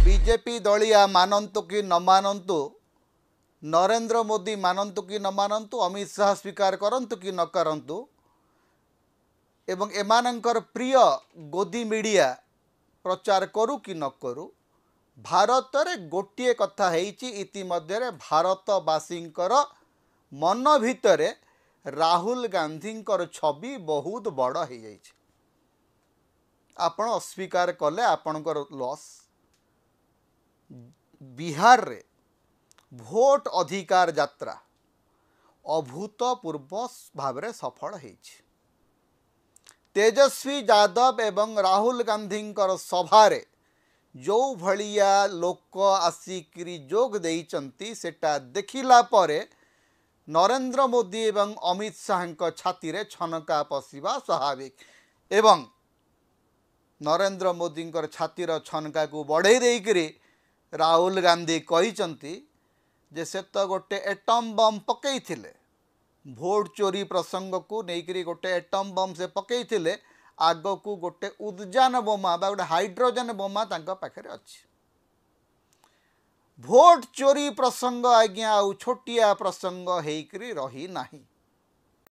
BJP दलिया मानतु कि न मानतु नरेंद्र मोदी मानतु कि न मानतु अमित शाह स्वीकार करंतु कि न करंतु एवं एमानंकर प्रिय गोदी मीडिया प्रचार करू कि न करू भारत में गोटे कथा इतिमध्य भारतवासींकर मन भितर राहुल गांधी छवि बहुत बड़ हो जाइए। आपण अस्वीकार कले आपणकर लॉस। बिहार रे भोट अधिकार यात्रा अभूतपूर्व भाव में सफल होइछि। तेजस्वी यादव एवं राहुल गांधी सभारे जो भलिया लोक आसिकी जोग देइचंती सेटा देखिला परे नरेंद्र मोदी एवं अमित शाह छाती रे छनका पशिबा स्वाभाविक एवं नरेंद्र मोदी छातीर छनका को बढ़ई देकरी राहुल गांधी कहिचंती जे से तो गोटे एटम बम पकईथिले भोट चोरी प्रसंग को लेकर गोटे एटम बम से पकईथिले आग को गोटे उद्यान बोमा बा गोटे हाइड्रोजन बोमा तांका पाखरे अछि। भोट चोरी प्रसंग आज्ञा आउ छोटिया प्रसंग हेकरी रही नाही।